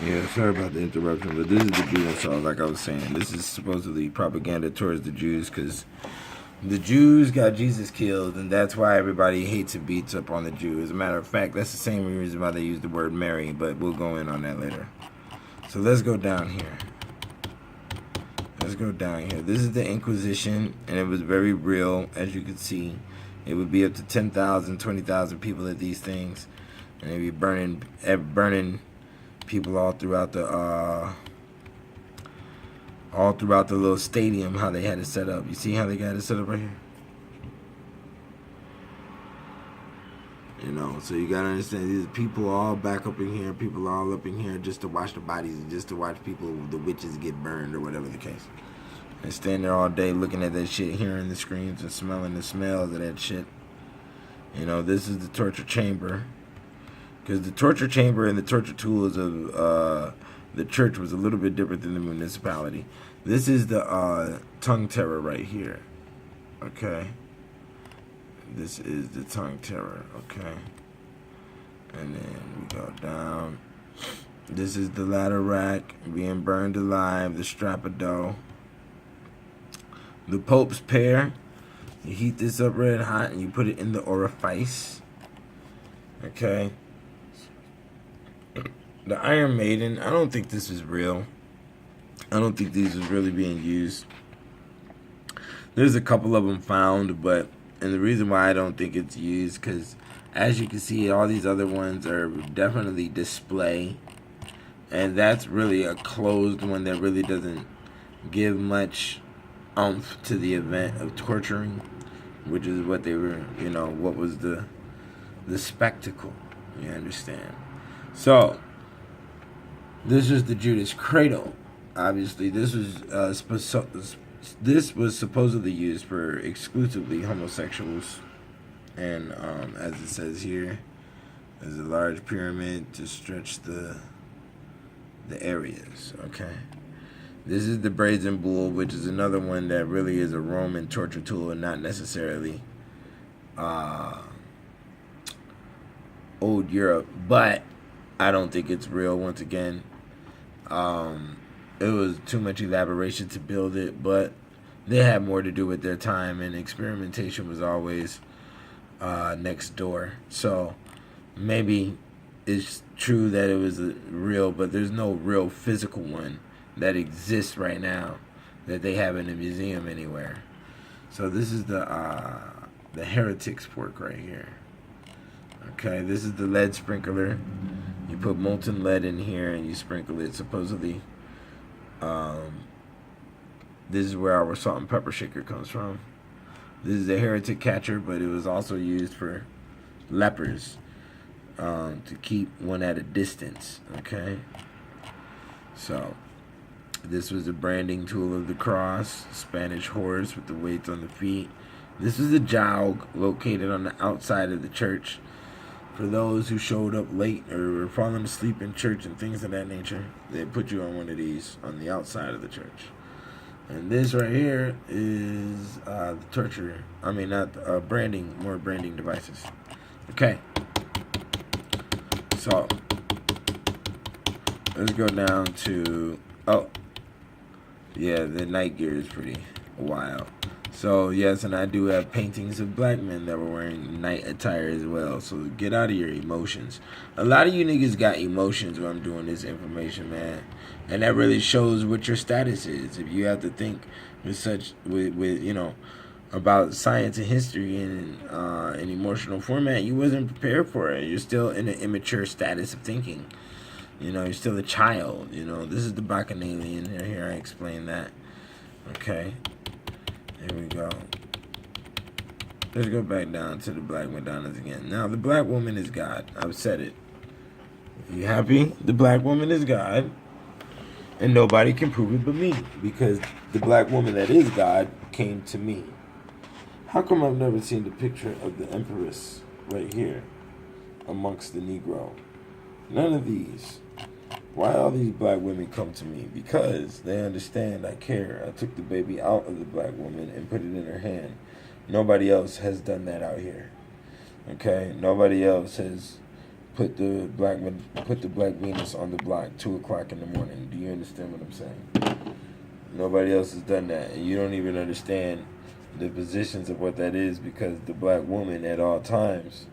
Yeah, sorry about the interruption, but this is the Jew themselves, like I was saying. This is supposedly propaganda towards the Jews, because the Jews got Jesus killed, and that's why everybody hates and beats up on the Jew. As a matter of fact, that's the same reason why they use the word Mary, but we'll go in on that later. So let's go down here. Let's go down here. This is the Inquisition, and it was very real, as you can see. It would be up to 10,000, 20,000 people at these things, and they'd be burning people all throughout the little stadium. How they had it set up. You see how they got it set up right here? You know, so you gotta understand, these people all back up in here, people all up in here just to watch the bodies and just to watch people, the witches get burned or whatever the case. And stand there all day looking at that shit, hearing the screams and smelling the smells of that shit. You know, this is the torture chamber. Because the torture chamber and the torture tools of the church was a little bit different than the municipality. This is the tongue terror right here. Okay. This is the tongue terror. Okay. And then we go down. This is the ladder rack being burned alive. The strapado. The Pope's pear. You heat this up red hot and you put it in the orifice. Okay. The Iron Maiden, I don't think this is real. I don't think these is really being used. There's a couple of them found, but, and the reason why I don't think it's used, because as you can see, all these other ones are definitely display. And that's really a closed one that really doesn't give much oomph to the event of torturing, which is what they were, you know, what was the spectacle, you understand? So, this is the Judas cradle. Obviously, this was supposedly used for exclusively homosexuals, and as it says here, there's a large pyramid to stretch the areas. Okay, this is the brazen bull, which is another one that really is a Roman torture tool and not necessarily old Europe, but I don't think it's real. Once again, it was too much elaboration to build it, but they had more to do with their time, and experimentation was always next door. So maybe it's true that it was real, but there's no real physical one that exists right now that they have in a museum anywhere. So this is the heretic's fork right here. Okay, this is the lead sprinkler. You put molten lead in here and you sprinkle it. Supposedly, this is where our salt and pepper shaker comes from. This is a heretic catcher, but it was also used for lepers, to keep one at a distance. Okay, so this was a branding tool of the cross, Spanish horse with the weights on the feet. This is a jog located on the outside of the church. For those who showed up late or were falling asleep in church and things of that nature, they put you on one of these on the outside of the church. And this right here is the torture. I mean, not branding, more branding devices. Okay. So let's go down to, oh, yeah, the night gear is pretty wild. So, yes, and I do have paintings of black men that were wearing night attire as well. So, get out of your emotions. A lot of you niggas got emotions when I'm doing this information, man. And that really shows what your status is. If you have to think with you know, about science and history and an emotional format, you wasn't prepared for it. You're still in an immature status of thinking. You know, you're still a child. You know, this is the Bacchanalian. Here I explain that. Okay. Here we go. Let's go back down to the Black Madonnas again. Now, the black woman is God. I've said it. You happy? The black woman is God. And nobody can prove it but me. Because the black woman that is God came to me. How come I've never seen the picture of the Empress right here amongst the Negro? None of these. Why all these black women come to me? Because they understand I care. I took the baby out of the black woman and put it in her hand. Nobody else has done that out here. Okay? Nobody else has put the Black Venus on the block 2 o'clock in the morning. Do you understand what I'm saying? Nobody else has done that, and you don't even understand the positions of what that is, because the black woman at all times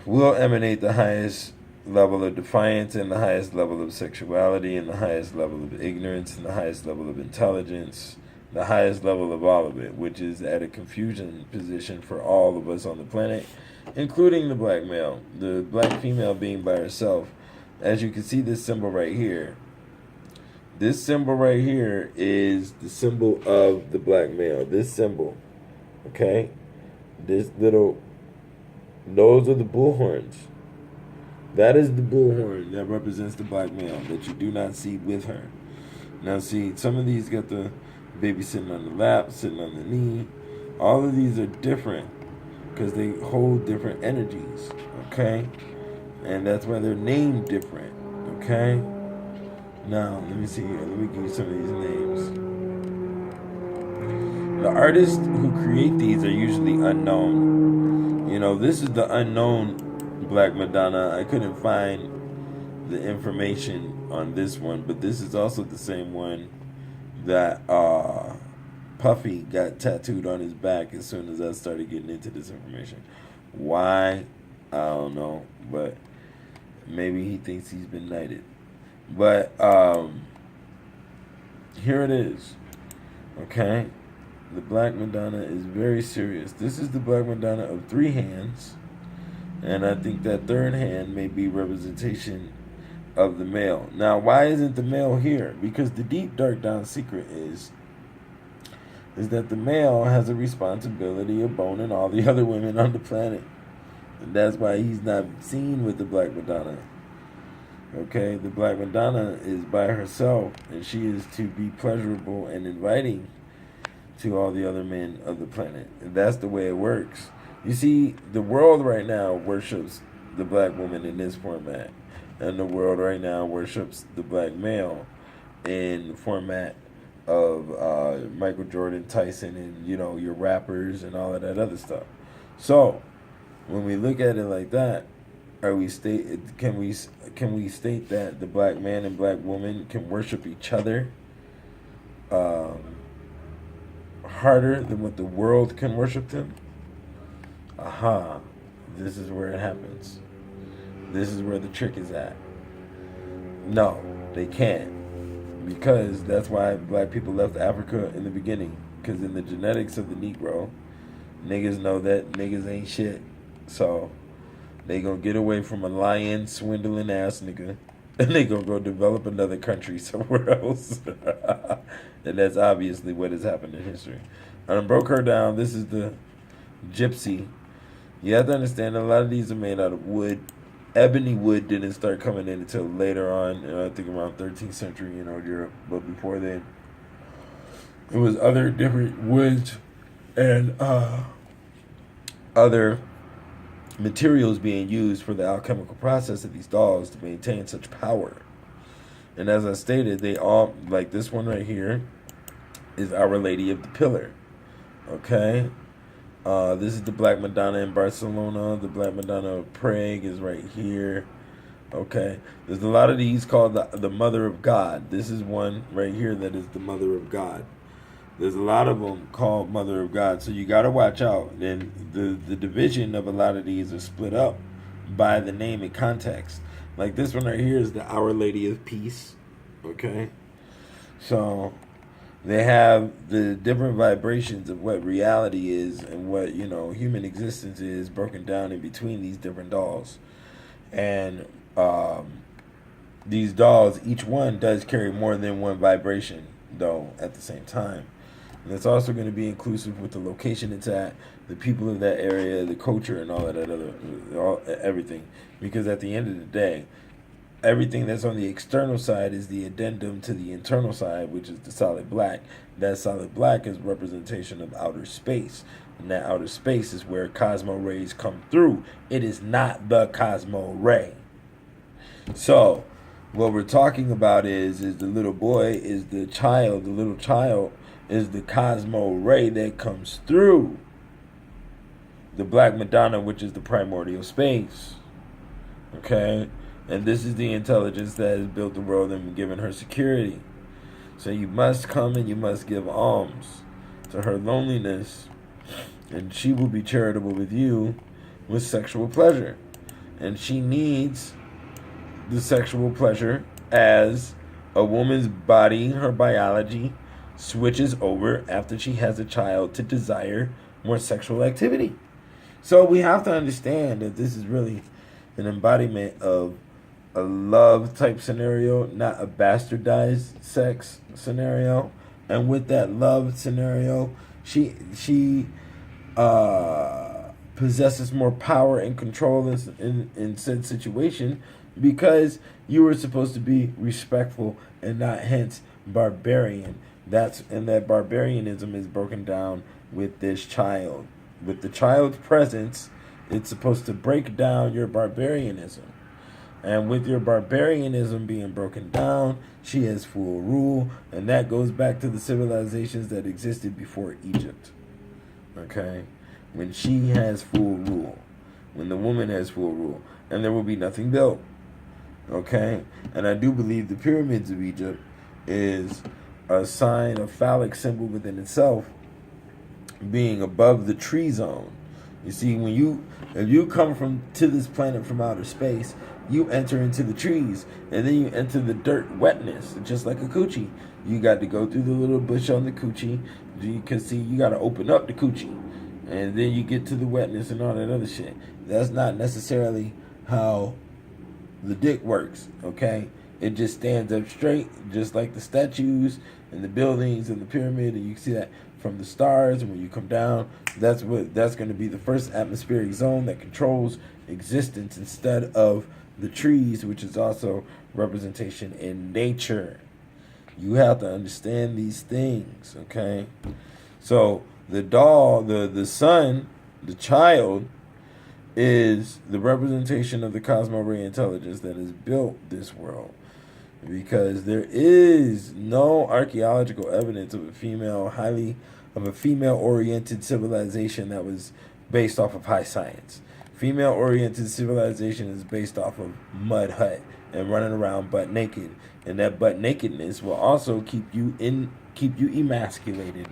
will emanate the highest level of defiance and the highest level of sexuality and the highest level of ignorance and the highest level of intelligence, the highest level of all of it, which is at a confusion position for all of us on the planet, including the black male. The black female being by herself, as you can see this symbol right here. This symbol right here is the symbol of the black male. This symbol, okay? This little, those are the bullhorns. That is the bullhorn that represents the black male that you do not see with her. Now see, some of these got the baby sitting on the lap, sitting on the knee. All of these are different because they hold different energies, okay? And that's why they're named different, okay? Now, let me see here. Let me give you some of these names. The artists who create these are usually unknown. You know, this is the unknown Black Madonna. I couldn't find the information on this one, but this is also the same one that Puffy got tattooed on his back as soon as I started getting into this information. Why? I don't know, but maybe he thinks he's been knighted. But here it is, okay? The Black Madonna is very serious. This is the Black Madonna of 3 hands, and I think that 3rd hand may be representation of the male. Now, why isn't the male here? Because the deep, dark, down secret is that the male has a responsibility of boning all the other women on the planet, and that's why he's not seen with the Black Madonna. Okay, the Black Madonna is by herself, and she is to be pleasurable and inviting to all the other men of the planet. And that's the way it works. You see, the world right now worships the black woman in this format, and the world right now worships the black male in the format of Michael Jordan, Tyson, and, you know, your rappers and all of that other stuff. So, when we look at it like that, can we state that the black man and black woman can worship each other harder than what the world can worship them? Aha, this is where it happens. This is where the trick is at. No, they can't, because that's why black people left Africa in the beginning, because in the genetics of the Negro, niggas know that niggas ain't shit, so they gonna get away from a lying, swindling ass nigga, and they gonna go develop another country somewhere else. And that's obviously what has happened in history. I broke her down. This is the gypsy. You have to understand, a lot of these are made out of wood. Ebony wood didn't start coming in until later on, I think around 13th century in old Europe. But before then, it was other different woods and other materials being used for the alchemical process of these dolls to maintain such power. And as I stated, they all, like this one right here, is Our Lady of the Pillar. Okay? This is the Black Madonna in Barcelona. The Black Madonna of Prague is right here. Okay? There's a lot of these called the Mother of God. This is one right here that is the Mother of God. There's a lot of them called Mother of God, so you got to watch out. Then the division of a lot of these are split up by the name and context. Like this one right here is the Our Lady of Peace. Okay? So they have the different vibrations of what reality is and what, you know, human existence is broken down in between these different dolls. And these dolls, each one does carry more than one vibration, though, at the same time. And it's also going to be inclusive with the location it's at, the people of that area, the culture, and all of that other, everything. Because at the end of the day, everything that's on the external side is the addendum to the internal side, which is the solid black. That solid black is representation of outer space. And that outer space is where cosmo rays come through. It is not the cosmo ray. So, what we're talking about is the little boy, is the child, the little child is the cosmo ray that comes through the Black Madonna, which is the primordial space. Okay? And this is the intelligence that has built the world and given her security. So you must come and you must give alms to her loneliness, and she will be charitable with you with sexual pleasure. And she needs the sexual pleasure as a woman's body, her biology, switches over after she has a child to desire more sexual activity. So we have to understand that this is really an embodiment of a love type scenario, not a bastardized sex scenario. And with that love scenario, she possesses more power and control in said situation, because you were supposed to be respectful and not hence barbarian. And that barbarianism is broken down with this child. With the child's presence, it's supposed to break down your barbarianism. And with your barbarianism being broken down, she has full rule, and that goes back to the civilizations that existed before Egypt. Okay? When she has full rule, when the woman has full rule, and there will be nothing built. Okay? And I do believe the pyramids of Egypt is a sign, a phallic symbol within itself, being above the tree zone. You see, if you come to this planet from outer space, you enter into the trees, and then you enter the dirt wetness, just like a coochie. You got to go through the little bush on the coochie. You can see you got to open up the coochie, and then you get to the wetness and all that other shit. That's not necessarily how the dick works, okay? It just stands up straight, just like the statues and the buildings and the pyramid, and you can see that from the stars. And when you come down, that's going to be the first atmospheric zone that controls existence instead of the trees, which is also representation in nature. You have to understand these things, okay? So the doll, the son, the child, is the representation of the cosmo ray intelligence that has built this world. Because there is no archaeological evidence of a female-oriented civilization that was based off of high science. Female-oriented civilization is based off of mud hut and running around butt naked, and that butt nakedness will also keep you emasculated.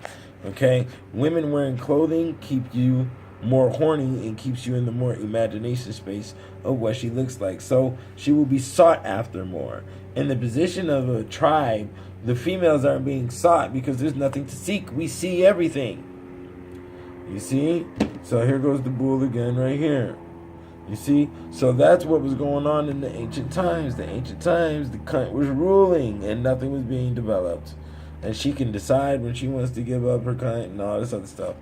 Okay, women wearing clothing keep you more horny and keeps you in the more imagination space of what she looks like. So she will be sought after more. In the position of a tribe, the females aren't being sought because there's nothing to seek. We see everything. You see? So here goes the bull again right here. You see? So that's what was going on in the ancient times. The cunt was ruling and nothing was being developed. And she can decide when she wants to give up her cunt and all this other stuff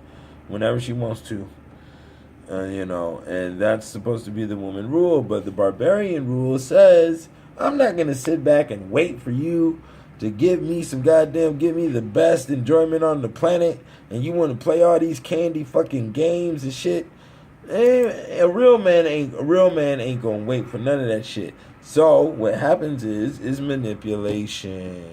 whenever she wants to. And that's supposed to be the woman rule. But the barbarian rule says, I'm not going to sit back and wait for you to give me the best enjoyment on the planet, and you want to play all these candy fucking games and shit. A real man ain't gonna wait for none of that shit. So what happens is manipulation.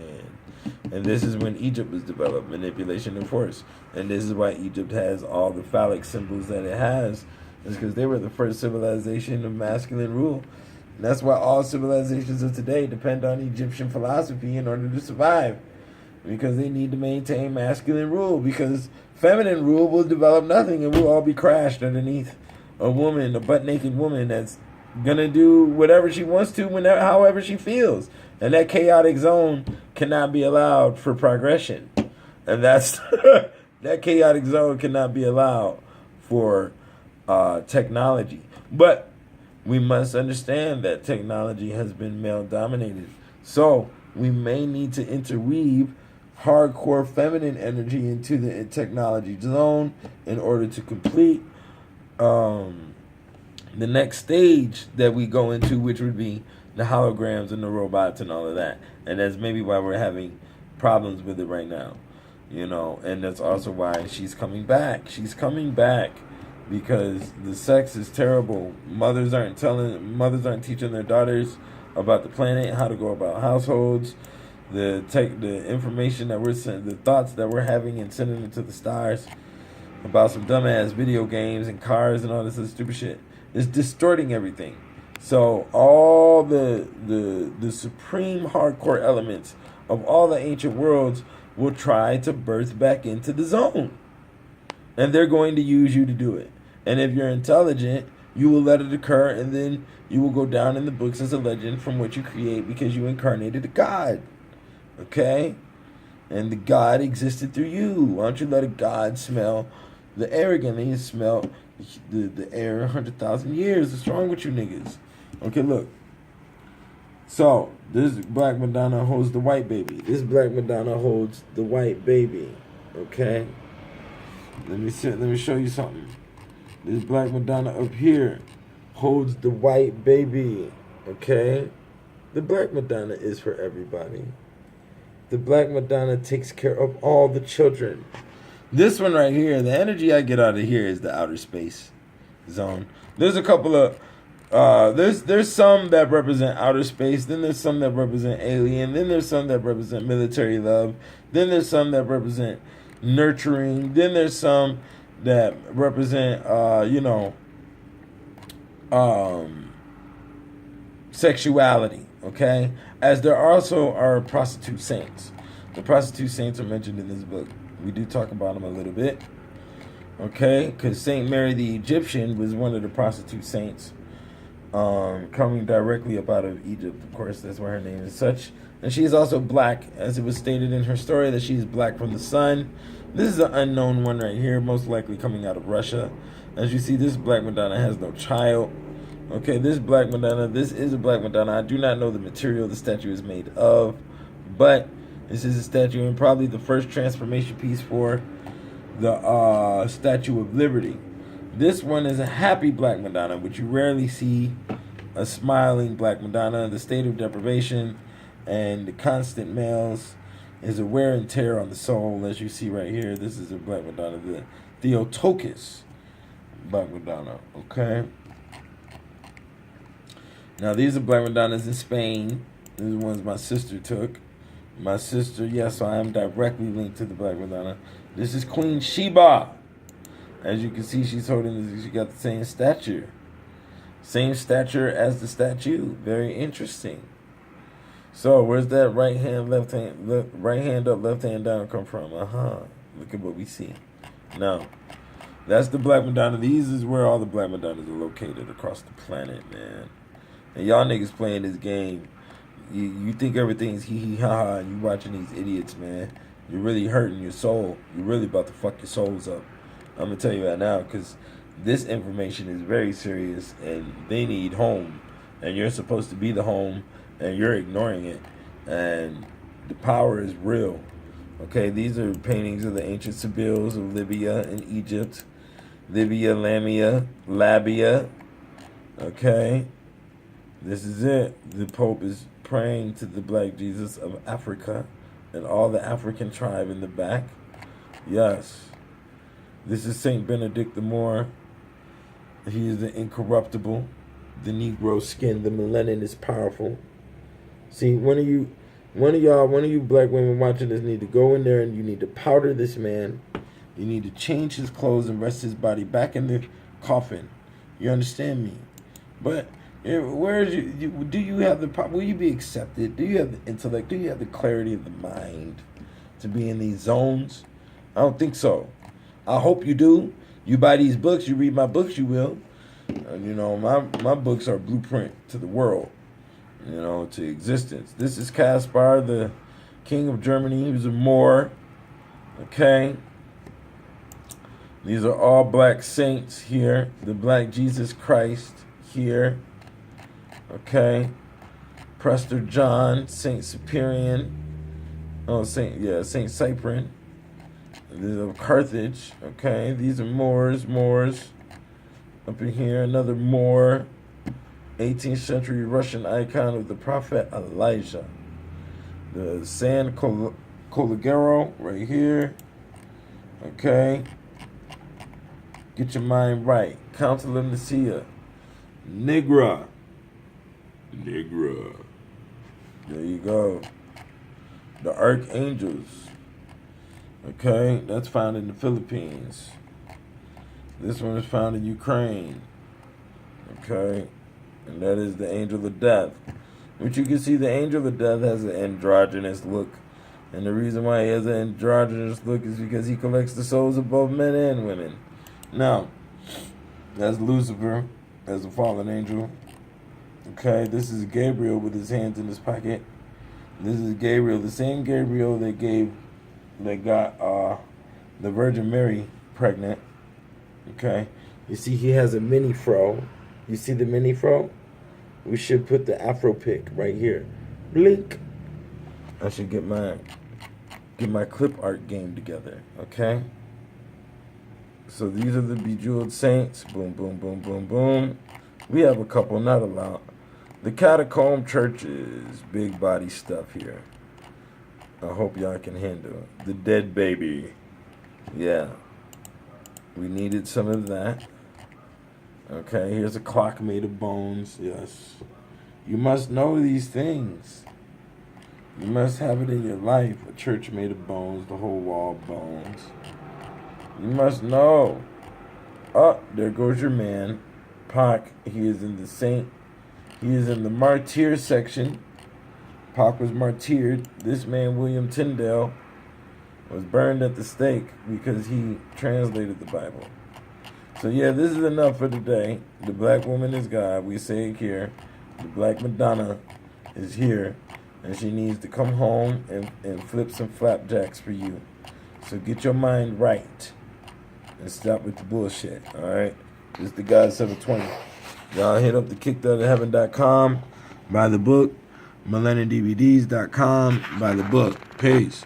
And this is when Egypt was developed, manipulation and force. And this is why Egypt has all the phallic symbols that it has. It's because they were the first civilization of masculine rule. And that's why all civilizations of today depend on Egyptian philosophy in order to survive. Because they need to maintain masculine rule. Because feminine rule will develop nothing and we'll all be crashed underneath a butt-naked woman that's going to do whatever she wants to, however she feels. And that chaotic zone cannot be allowed for progression. And that's that chaotic zone cannot be allowed for technology. But we must understand that technology has been male-dominated. So we may need to interweave hardcore feminine energy into the technology zone in order to complete the next stage that we go into, which would be the holograms and the robots and all of that. And that's maybe why we're having problems with it right now. And that's also why she's coming back. She's coming back because the sex is terrible. Mothers aren't teaching their daughters about the planet, how to go about households, the information that we're sending, the thoughts that we're having and sending it to the stars about some dumbass video games and cars and all this other stupid shit. It's distorting everything. So all the supreme hardcore elements of all the ancient worlds will try to birth back into the zone. And they're going to use you to do it. And if you're intelligent, you will let it occur, and then you will go down in the books as a legend from what you create because you incarnated a god. Okay? And the god existed through you. Why don't you let a god smell the air again? Then you smell the air 100,000 years. What's wrong with you niggas? Okay, look. So, this Black Madonna holds the white baby. This Black Madonna holds the white baby. Okay? Let me show you something. This Black Madonna up here holds the white baby. Okay? The Black Madonna is for everybody. The Black Madonna takes care of all the children. This one right here, the energy I get out of here is the outer space zone. There's a couple of there's some that represent outer space, then there's some that represent alien, then there's some that represent military love, then there's some that represent nurturing, then there's some that represent sexuality, okay? As there also are prostitute saints. The prostitute saints are mentioned in this book. We do talk about them a little bit, okay? Because Saint Mary the Egyptian was one of the prostitute saints, coming directly up out of Egypt. Of course, that's why her name is such. And she is also black, as it was stated in her story that she is black from the sun. This is an unknown one right here, most likely coming out of Russia. As you see, this Black Madonna has no child. Okay, this Black Madonna, this is a Black Madonna. I do not know the material the statue is made of, but this is a statue and probably the first transformation piece for the Statue of Liberty. This one is a happy Black Madonna, which you rarely see a smiling Black Madonna. The state of deprivation and the constant males is a wear and tear on the soul, as you see right here. This is a Black Madonna, the Theotokos Black Madonna, okay? Now, these are Black Madonnas in Spain. These are ones my sister took. My sister, yes, so I am directly linked to the Black Madonna. This is Queen Sheba. As you can see, she's holding this, she got the same stature. Same stature as the statue. Very interesting. So, where's that right hand up, left hand down come from? Look at what we see. Now, that's the Black Madonna. These is where all the Black Madonnas are located across the planet, man. And y'all niggas playing this game. You think everything's hee-hee-ha-ha, and you watching these idiots, man. You're really hurting your soul. You're really about to fuck your souls up. I'm going to tell you that now, because this information is very serious, and they need home. And you're supposed to be the home, and you're ignoring it. And the power is real. Okay, these are paintings of the ancient Sibylls of Libya and Egypt. Libya, Lamia, Labia. Okay. This is it. The Pope is praying to the Black Jesus of Africa and all the African tribe in the back. Yes. This is Saint Benedict the Moor. He is the incorruptible. The Negro skin, the melanin is powerful. See, one of you black women watching this need to go in there and you need to powder this man. You need to change his clothes and rest his body back in the coffin. You understand me? But where is do you have the will you be accepted? Do you have the intellect? Do you have the clarity of the mind to be in these zones? I don't think so. I hope you do. You buy these books, you read my books, you will. You know, my books are blueprint to the world, you know, to existence. This is Caspar, the king of Germany. He was a Moor. Okay. These are all black saints here. The Black Jesus Christ here. Okay. Prester John, Saint Cyprian. Oh, Saint Cyprian. These are Carthage. Okay. These are Moors. Up in here, another Moor. 18th century Russian icon of the prophet Elijah. The San Coligero right here. Okay. Get your mind right. Council of Nicaea. Nigra. There you go. The Archangels. Okay, that's found in the Philippines. This one is found in Ukraine. Okay. and that is the angel of death. Which you can see the angel of death has an androgynous look. And the reason why he has an androgynous look is because he collects the souls of both men and women. Now, that's Lucifer as a fallen angel. Okay, this is Gabriel with his hands in his pocket. This is Gabriel, the same Gabriel that got the Virgin Mary pregnant. Okay, you see he has a mini fro. You see the mini fro? We should put the Afro pick right here. Blink. I should get my clip art game together. Okay. So these are the bejeweled saints. Boom, boom, boom, boom, boom. We have a couple, not a lot. The catacomb churches, big body stuff here. I hope y'all can handle it. The dead baby. Yeah. We needed some of that. Okay, here's a clock made of bones. Yes. You must know these things. You must have it in your life. A church made of bones, the whole wall of bones. You must know. Oh, there goes your man. Pac, he is in the saint. He is in the martyr section. Pac was martyred. This man, William Tyndale, was burned at the stake because he translated the Bible. So yeah, this is enough for today. The black woman is God. We say it here. The Black Madonna is here. And she needs to come home and flip some flapjacks for you. So get your mind right. And stop with the bullshit. Alright? This is the God 720. Y'all hit up the kickedoutofheaven.com. Buy the book. MillenniumDVDs.com. Buy the book. Peace.